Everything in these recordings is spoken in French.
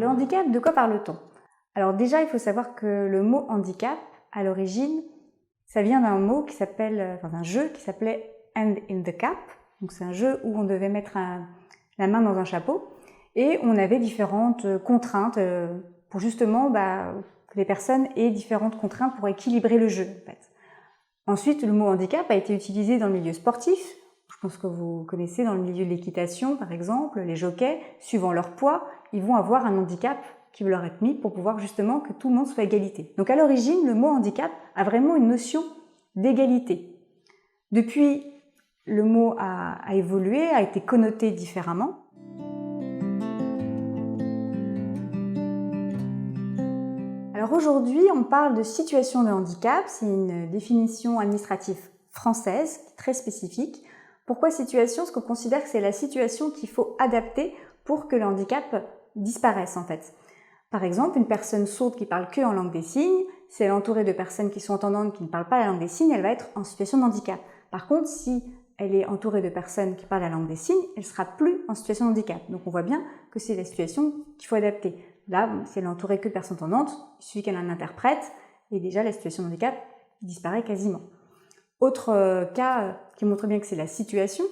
le handicap, de quoi parle-t-on? Alors déjà, il faut savoir que le mot handicap, à l'origine, ça vient d'un mot qui s'appelle, d'un jeu qui s'appelait Hand in the Cap. Donc c'est un jeu où on devait mettre la main dans un chapeau et on avait différentes contraintes pour justement que les personnes aient différentes contraintes pour équilibrer le jeu, en fait. Ensuite, le mot handicap a été utilisé dans le milieu sportif. Je pense que vous connaissez dans le milieu de l'équitation, par exemple, les jockeys, suivant leur poids, ils vont avoir un handicap qui va leur être mis pour pouvoir justement que tout le monde soit à égalité. Donc à l'origine, le mot handicap a vraiment une notion d'égalité. Depuis, le mot a évolué, a été connoté différemment. Alors aujourd'hui, on parle de situation de handicap, c'est une définition administrative française, très spécifique. Pourquoi situation? Parce qu'on considère que c'est la situation qu'il faut adapter pour que le handicap disparaisse en fait. Par exemple, une personne sourde qui parle que en langue des signes, si elle est entourée de personnes qui sont entendantes qui ne parlent pas la langue des signes, elle va être en situation de handicap. Par contre, si elle est entourée de personnes qui parlent la langue des signes, elle sera plus en situation de handicap. Donc on voit bien que c'est la situation qu'il faut adapter. Là, si elle est entourée que de personnes entendantes, il suffit qu'elle en interprète et déjà la situation de handicap disparaît quasiment. Autre cas qui montre bien que c'est la situation,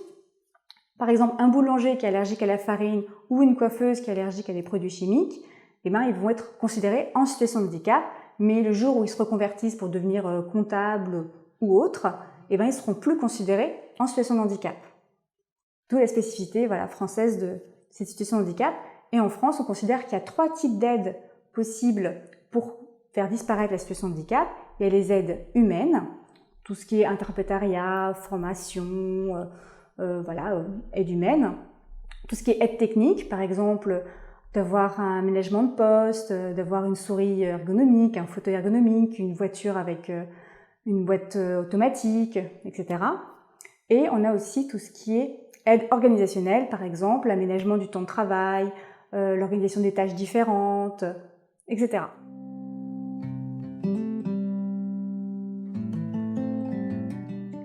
par exemple un boulanger qui est allergique à la farine ou une coiffeuse qui est allergique à des produits chimiques, ils vont être considérés en situation de handicap, mais le jour où ils se reconvertissent pour devenir comptables ou autres, ils ne seront plus considérés en situation de handicap. D'où la spécificité française de cette situation de handicap. Et en France, on considère qu'il y a 3 types d'aides possibles pour faire disparaître la situation de handicap. Il y a les aides humaines, tout ce qui est interprétariat, formation, aide humaine. Tout ce qui est aide technique, par exemple, d'avoir un aménagement de poste, d'avoir une souris ergonomique, un fauteuil ergonomique, une voiture avec une boîte automatique, etc. Et on a aussi tout ce qui est aide organisationnelle, par exemple, l'aménagement du temps de travail, l'organisation des tâches différentes, etc.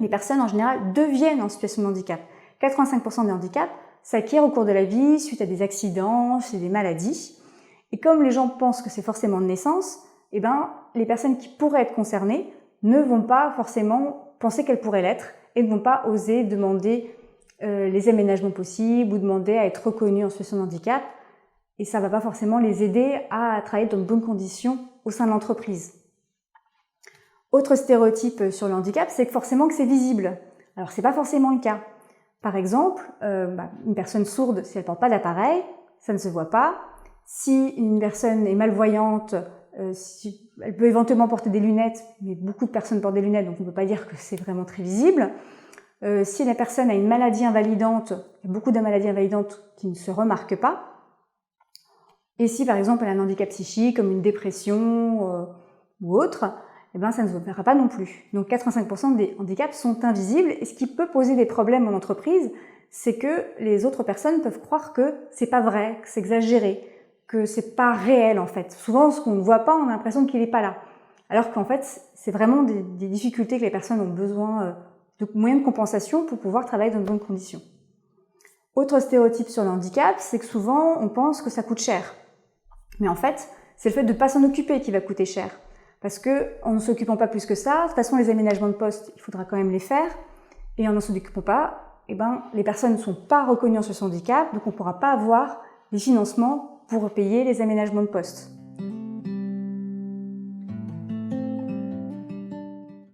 Les personnes en général deviennent en situation de handicap. 85% des handicaps s'acquièrent au cours de la vie suite à des accidents, suite à des maladies. Et comme les gens pensent que c'est forcément de naissance, les personnes qui pourraient être concernées ne vont pas forcément penser qu'elles pourraient l'être et ne vont pas oser demander les aménagements possibles ou demander à être reconnues en situation de handicap. Et ça ne va pas forcément les aider à travailler dans de bonnes conditions au sein de l'entreprise. Autre stéréotype sur le handicap, c'est que forcément que c'est visible. Alors c'est pas forcément le cas. Par exemple, une personne sourde, si elle ne porte pas d'appareil, ça ne se voit pas. Si une personne est malvoyante, elle peut éventuellement porter des lunettes, mais beaucoup de personnes portent des lunettes, donc on ne peut pas dire que c'est vraiment très visible. Si la personne a une maladie invalidante, il y a beaucoup de maladies invalidantes qui ne se remarquent pas. Et si par exemple elle a un handicap psychique comme une dépression ou autre, ça ne se verra pas non plus. Donc 85% des handicaps sont invisibles et ce qui peut poser des problèmes en entreprise, c'est que les autres personnes peuvent croire que c'est pas vrai, que c'est exagéré, que c'est pas réel en fait. Souvent ce qu'on ne voit pas, on a l'impression qu'il n'est pas là. Alors qu'en fait, c'est vraiment des difficultés que les personnes ont besoin de moyens de compensation pour pouvoir travailler dans de bonnes conditions. Autre stéréotype sur le handicap, c'est que souvent on pense que ça coûte cher. Mais en fait, c'est le fait de ne pas s'en occuper qui va coûter cher. Parce qu'en ne s'occupant pas plus que ça, de toute façon les aménagements de poste, il faudra quand même les faire. Et en ne s'en occupant pas, les personnes ne sont pas reconnues en situation de handicap, donc on ne pourra pas avoir les financements pour payer les aménagements de poste.